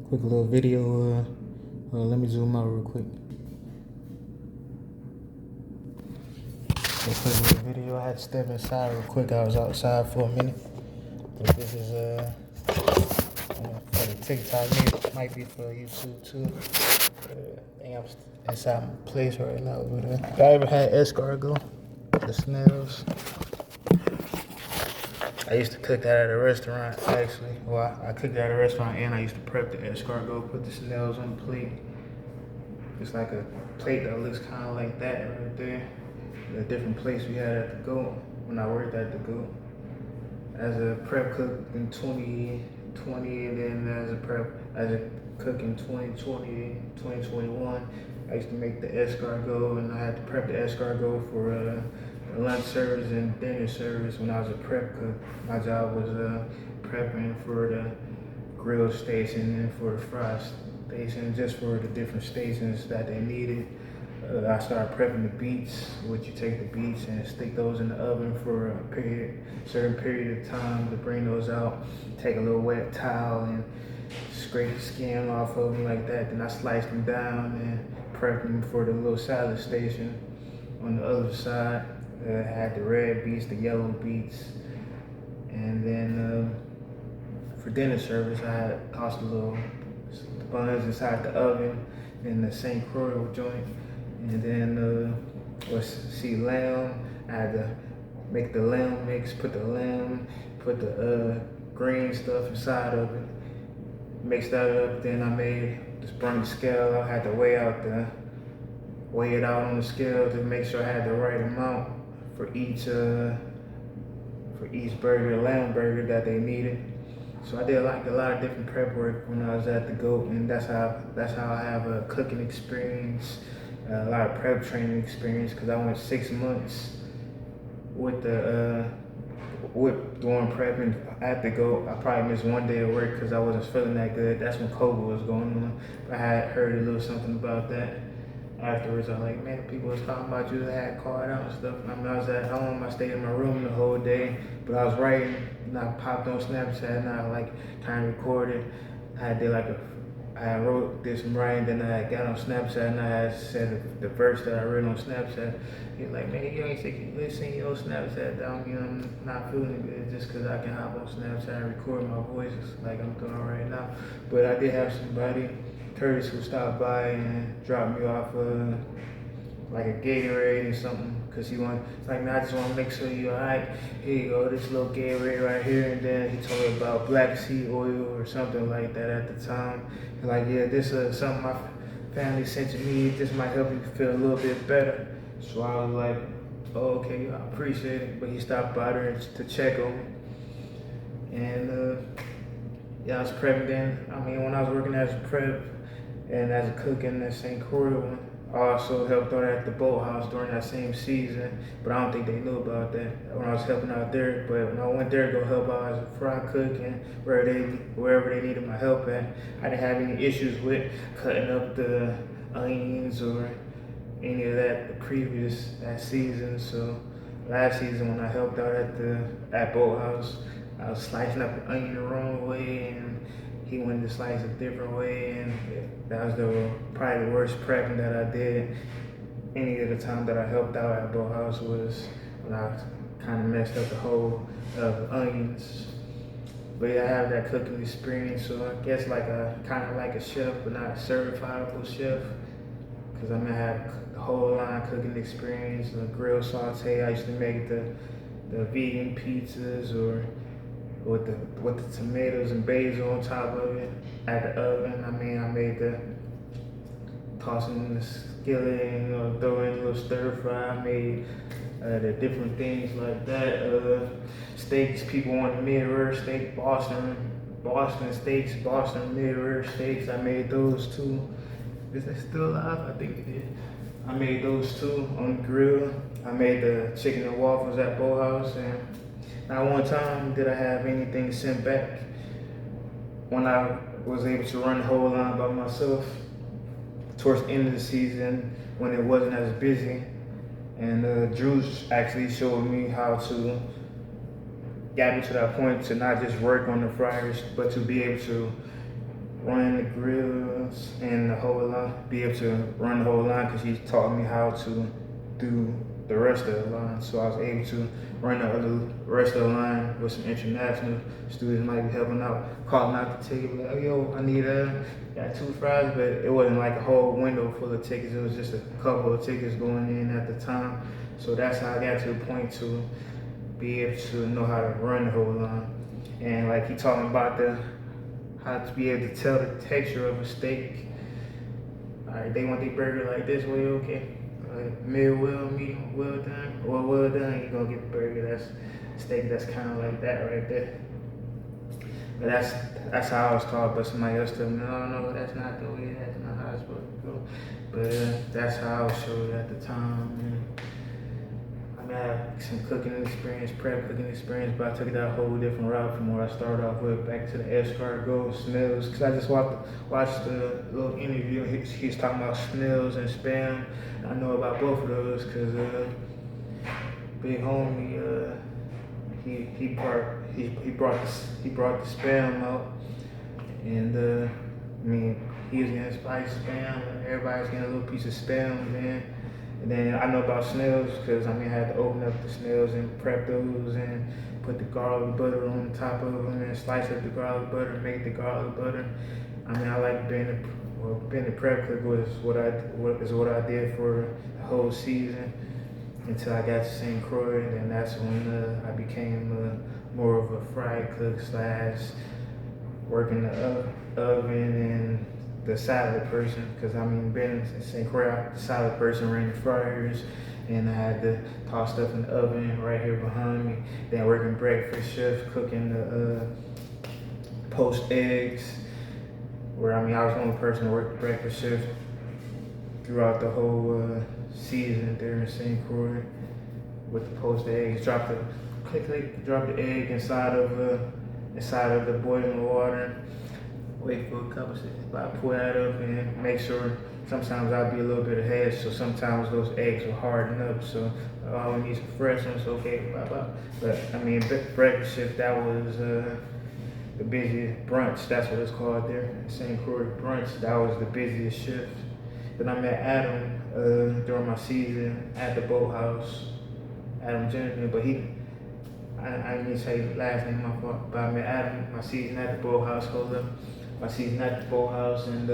quick little video. Let me zoom out real quick. So quick little video. I had to step inside real quick. I was outside for a minute. But this is for the TikTok. Maybe might be for YouTube too. I think I'm inside my place right now. But I ever had escargot, the snails. I used to cook that at a restaurant, actually. Well, I cooked that at a restaurant, and I used to prep the escargot, put the snails on the plate. It's like a plate that looks kind of like that right there. The different place we had at the GOAT when I worked at the GOAT. As a prep cook in 2020, and then as a cook in 2020, 2021, I used to make the escargot, and I had to prep the escargot for lunch service and dinner service when I was a prep cook. My job was prepping for the grill station and for the fry station, just for the different stations that they needed. I started prepping the beets, which you take the beets and stick those in the oven for a certain period of time to bring those out. Take a little wet towel and scrape the skin off of them like that. Then I sliced them down and prep them for the little salad station on the other side. Had the red beets, the yellow beets, and then for dinner service, I had tossed the little buns inside the oven in the St. Croix joint, and then lamb. I had to make the lamb mix, put the green stuff inside of it, mix that up. Then I brought the scale. I had to weigh it out on the scale to make sure I had the right amount for each burger, lamb burger that they needed. So I did like a lot of different prep work when I was at the GOAT, and that's how I have a cooking experience, a lot of prep training experience, because I went 6 months with doing prepping at the GOAT. I probably missed one day of work because I wasn't feeling that good. That's when COVID was going on. I had heard a little something about that. Afterwards, I was like, man, people was talking about you that had called out and stuff. I mean, I was at home, I stayed in my room the whole day, but I was writing, and I popped on Snapchat, and I kind of recorded. I did some writing, then I got on Snapchat, and I had said the verse that I read on Snapchat. He's like, man, you ain't seen your Snapchat down, I'm not feeling good just because I can hop on Snapchat and record my voice like I'm doing right now. But I did have somebody, Curtis, who stopped by and dropped me off like a Gatorade or something, because man, I just want to make sure you're alright. Here you go, this little Gatorade right here. And then he told me about black seed oil or something like that at the time. And yeah, this is something my family sent to me. This might help you feel a little bit better. So I was like, oh, okay, I appreciate it. But he stopped by there to check on me. And I was prepping then. When I was working as a prep and as a cook in the St. Croix one, I also helped out at the boathouse during that same season, but I don't think they knew about that when I was helping out there. But when I went there to go help out as a fry cook and wherever they needed my help at, I didn't have any issues with cutting up the onions or any of that that season. So last season when I helped out at boathouse, I was slicing up the onion the wrong way, and he wanted to slice a different way, and that was probably the worst prepping that I did. Any of the time that I helped out at Boathouse was when I kind of messed up the whole onions. But yeah, I have that cooking experience, so I guess kind of like a chef, but not a certifiable chef, because I have the whole line cooking experience. The grill saute, I used to make the vegan pizzas, or with the tomatoes and basil on top of it at the oven. I made the tossing in the skillet and throw in a little stir fry. I made the different things like that. Steaks, people want mid-rare steak, Boston steaks, Boston mid-rare steaks. I made those too. Is they still alive? I think it is. I made those too on the grill. I made the chicken and waffles at Boathouse, and not one time did I have anything sent back when I was able to run the whole line by myself towards the end of the season when it wasn't as busy. And Drew actually showed me how to get me to that point to not just work on the fryers, but to be able to run the grills and the whole line, be able to run the whole line because he taught me how to do the rest of the line. So I was able to run the rest of the line with some international students might be helping out, calling out the ticket, like, oh, yo, I need got 2 fries, but it wasn't like a whole window full of tickets. It was just a couple of tickets going in at the time. So that's how I got to the point to be able to know how to run the whole line. And like he taught me about how to be able to tell the texture of a steak. All right, they want their burger like this way, okay? Mid well, medium, well done, or well done. You're gonna get the burger that's steak that's kind of like that right there. But that's how I was taught. But somebody else told me, no, that's not the way. That's not how it's supposed to go. But that's how I was showed at the time. And I have some cooking experience, prep cooking experience, but I took it a whole different route from where I started off with, back to the escargot, snails. Because I just watched the little interview. He was talking about snails and spam. I know about both of those because big homie, he brought the spam out, and I mean he was getting spiced spam, and everybody's getting a little piece of spam, man. And then I know about snails because I had to open up the snails and prep those and put the garlic butter on top of them and slice up the garlic butter and make the garlic butter. I like being a prep cook was what I did for the whole season until I got to St. Croix, and then that's when I became more of a fry cook / working the oven and the salad person, because being in St. Croix, the salad person ran the fryers, and I had to toss stuff in the oven right here behind me. Then working breakfast shift, cooking the poached eggs, where I was the only person to work the breakfast shift throughout the whole season there in St. Croix with the poached eggs. Drop the egg inside of the boiling water. Wait for a couple seconds. I pull that up and make sure. Sometimes I'll be a little bit ahead, so sometimes those eggs will harden up. So I need some fresh ones. Okay, bye. But breakfast shift, that was the busiest brunch. That's what it's called there, St. Croix brunch. That was the busiest shift. Then I met Adam during my season at the boathouse. Adam Jensen, but I didn't say his last name, my fault. But I met Adam my season at the boathouse. My season at the boathouse, and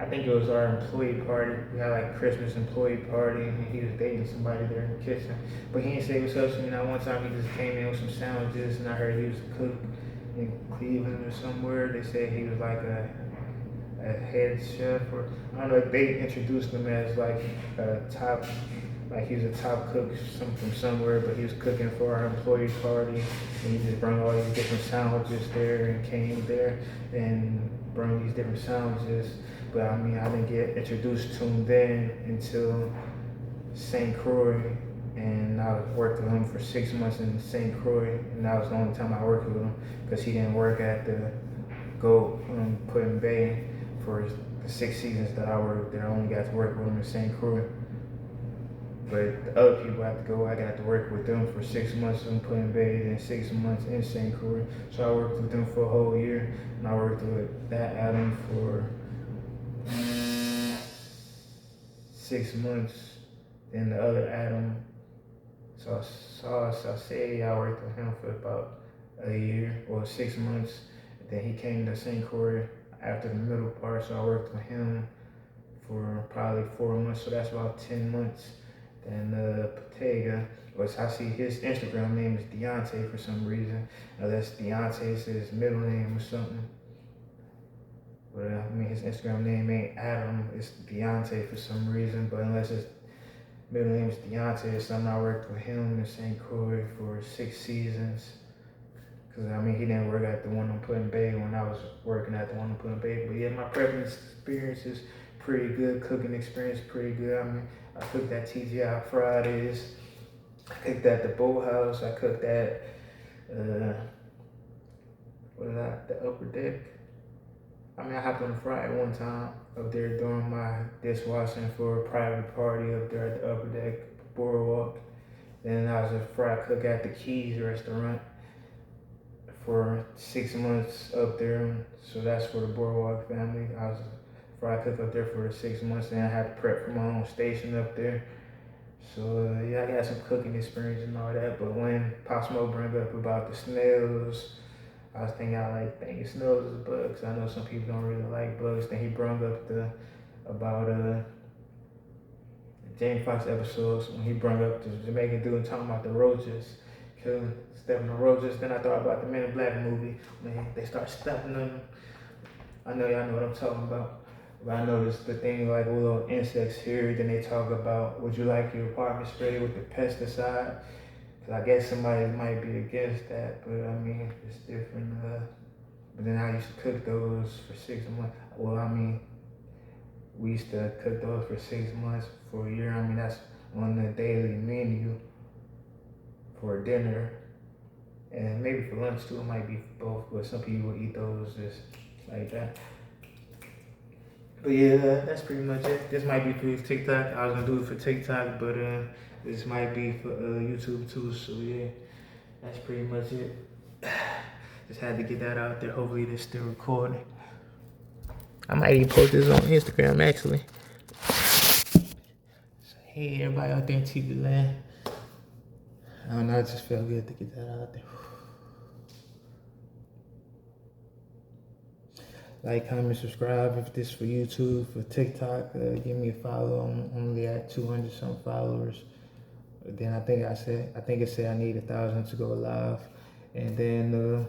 I think it was our employee party. We had like Christmas employee party, and he was dating somebody there in the kitchen. But he didn't say what's up to me. Now one time he just came in with some sandwiches, and I heard he was a cook in Cleveland or somewhere. They said he was like a head chef, or I don't know. They introduced him as like a top. Like he was a top cook from somewhere, but he was cooking for our employee party, and he just brought all these different sandwiches there and came there and brought these different sandwiches. But I didn't get introduced to him then until St. Croix, and I worked with him for 6 months in St. Croix, and that was the only time I worked with him because he didn't work at the Put-in-Bay for the 6 seasons that I worked there. I only got to work with him in St. Croix. But the other people had to go. I got to work with them for 6 months in Put-in-Bay and 6 months in St. Croix. So I worked with them for a whole year, and I worked with that Adam for 6 months. Then the other Adam, so I say I worked with him for about a year or 6 months. Then he came to St. Croix after the middle part, so I worked with him for probably 4 months. So that's about 10 months. Then Patega, which I see his Instagram name is Deontay for some reason. That's Deontay, it's his middle name or something. But his Instagram name ain't Adam, it's Deontay for some reason. But unless his middle name is Deontay or something, I worked with him in St. Croix for 6 seasons. Because he didn't work at the one in Put-in-Bay when I was working at the one in Put-in-Bay. But yeah, my prepping experience is pretty good. Cooking experience pretty good. I cooked at TGI Fridays. I cooked at the Boathouse. I cooked at the Upper Deck. I hopped on the Friday one time up there doing my dishwashing for a private party up there at the Upper Deck Boardwalk. Then I was a fry cook at the Keys restaurant for 6 months up there. So that's for the Boardwalk family. I was fried cook up there for the 6 months, and I had to prep for my own station up there. So yeah, I got some cooking experience and all that. But when Pop Smoke brought up about the snails, I was thinking thinking snails is bugs. I know some people don't really like bugs. Then he brought up about Jamie Foxx episodes when he brought up the Jamaican dude talking about the roaches, killing stepping on roaches. Then I thought about the Men in Black movie when they start stepping on them. I know y'all know what I'm talking about. But I noticed the thing like with little insects here. Then they talk about would you like your apartment sprayed with the pesticide? Cause I guess somebody might be against that, but I mean it's different. But then I used to cook those for 6 months. Well, I mean we used to cook those for 6 months for a year. I mean that's on the daily menu for dinner, and maybe for lunch too. It might be both, but some people eat those just like that. But yeah, that's pretty much it. This might be for TikTok. I was gonna do it for TikTok, but this might be for YouTube too. So yeah, that's pretty much it. Just had to get that out there. Hopefully this still recording. I might even post this on Instagram actually. So, hey everybody out there in TV land. I don't know, I just felt good to get that out there. Like, comment, subscribe if this is for YouTube. For TikTok, give me a follow. I'm only at 200 some followers. Then I think it said I need 1,000 to go live. And then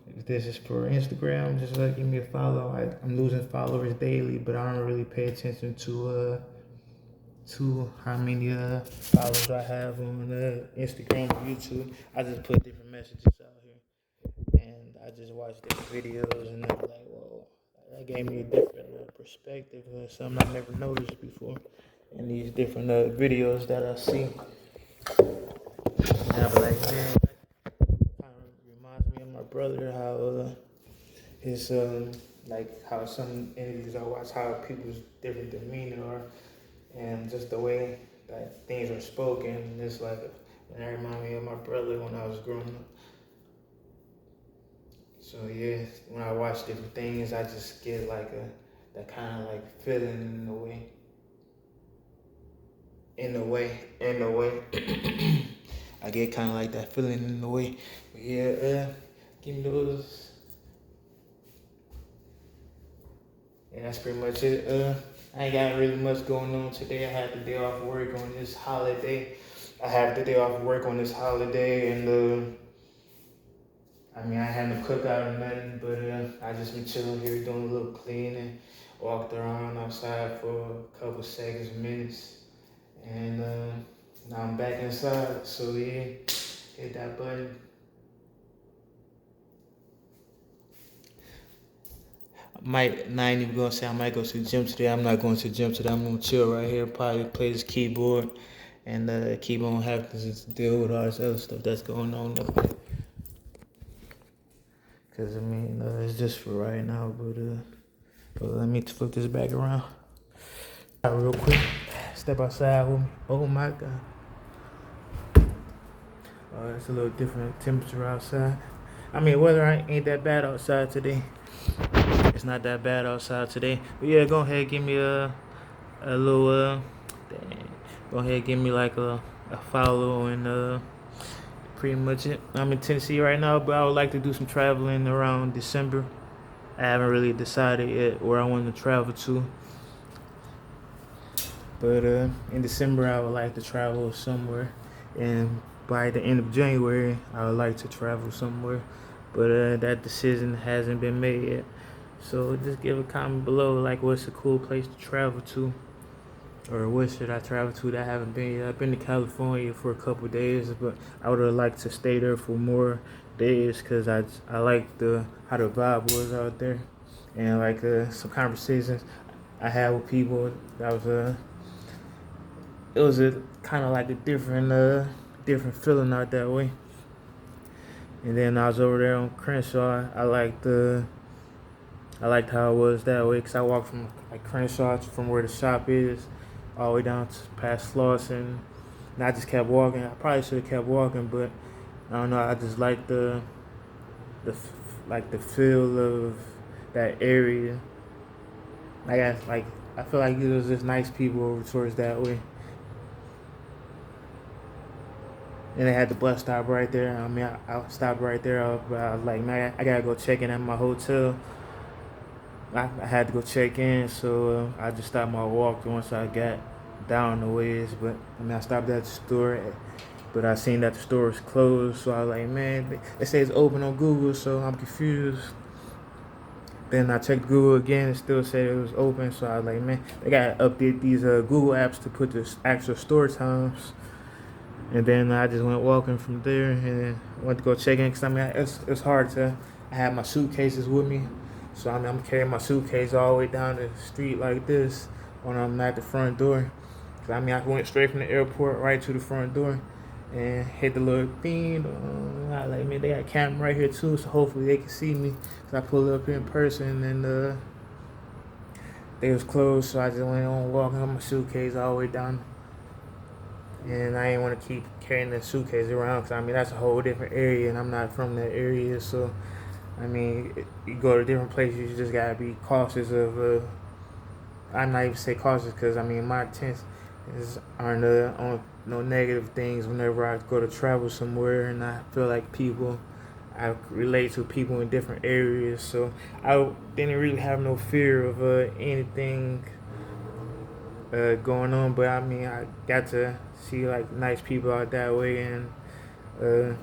if this is for Instagram, just give me a follow. I'm losing followers daily, but I don't really pay attention to how many followers I have on Instagram or YouTube. I just put different messages out here, and I just watch different videos, and I'm like, whoa, that gave me a different perspective, something I've never noticed before in these different videos that I see. And I be like, man, kind of reminds me of my brother, how his like how some interviews I watch, how people's different demeanor are, and just the way that things are spoken. It's like, and that remind me of my brother when I was growing up. So yeah, when I watch different things, I just get like that kind of like feeling in the way. I get kind of like that feeling in the way. But yeah, give me those. And that's pretty much it. I ain't got really much going on today. I had the day off work on this holiday. And I mean, I had no cookout or nothing, but I just been chilling here doing a little cleaning, walked around outside for a couple seconds, minutes, and now I'm back inside. So yeah, hit that button. Not even gonna say I might go to the gym today. I'm not going to the gym today. I'm gonna chill right here, probably play this keyboard, and keep on having to just deal with all this other stuff that's going on up there. Cause I mean, it's just for right now. But let me flip this back around. Real quick, step outside with me. Oh my God. It's a little different temperature outside. I mean, weather ain't that bad outside today. It's not that bad outside today. But yeah, go ahead, give me a little go ahead, give me like a follow, and pretty much it. I'm in Tennessee right now, but I would like to do some traveling around December. I haven't really decided yet where I want to travel to. But in December, I would like to travel somewhere. And by the end of January, I would like to travel somewhere. But that decision hasn't been made yet. So just give a comment below, like what's a cool place to travel to, or what should I travel to that I haven't been yet. I've been to California for a couple of days, but I would have liked to stay there for more days because I liked how the vibe was out there, and like some conversations I had with people. That was it was a kind of like a different feeling out that way. And then I was over there on Crenshaw. I liked how it was that way because I walked from like Crenshaw from where the shop is all the way down to past Slauson. And I just kept walking. I probably should have kept walking, but I don't know. I just liked like the feel of that area. I feel like it was just nice people over towards that way. And they had the bus stop right there. I mean, I stopped right there, but I was like, man, I gotta go check in at my hotel. I had to go check in, so I just stopped my walk once I got down the ways. But I mean, I stopped at the store, but I seen that the store was closed, so I was like, man, it says open on Google, so I'm confused. Then I checked Google again, and still said it was open, so I was like, man, they gotta update these Google apps to put the actual store times. And then I just went walking from there and went to go check in because I mean it's hard to. I had my suitcases with me, so I mean I'm carrying my suitcase all the way down the street like this when I'm at the front door. Cause I mean I went straight from the airport right to the front door and hit the little thing. I like, man, they got a camera right here too, so hopefully they can see me. Cause I pulled up in person and they was closed, so I just went on walking with my suitcase all the way down. And I ain't want to keep carrying the suitcase around because I mean that's a whole different area and I'm not from that area, so I mean you go to different places, you just gotta be cautious of I'm not even say cautious because I mean my intents aren't on no negative things whenever I go to travel somewhere, and I feel like I relate to people in different areas, so I didn't really have no fear of anything going on. But I mean I got to see like nice people out that way, and uh,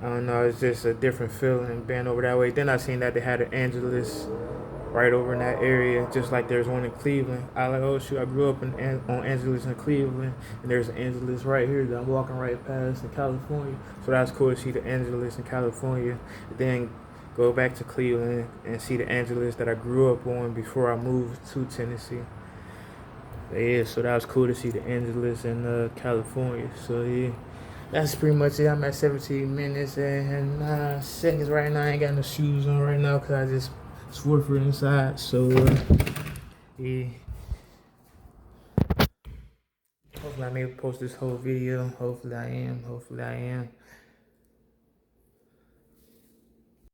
I don't know, it's just a different feeling being over that way. Then I seen that they had an Angelus right over in that area, just like there's one in Cleveland. I like, oh shoot, I grew up on Angelus in Cleveland, and there's an Angelus right here that I'm walking right past in California. So that's cool to see the Angelus in California. Then go back to Cleveland and see the Angelus that I grew up on before I moved to Tennessee. Yeah, so that was cool to see the Angeles in California. So yeah, that's pretty much it. I'm at 17 minutes and 9 seconds right now. I ain't got no shoes on right now because I just Swiffer inside. So yeah, hopefully I'm able to post this whole video. Hopefully I am.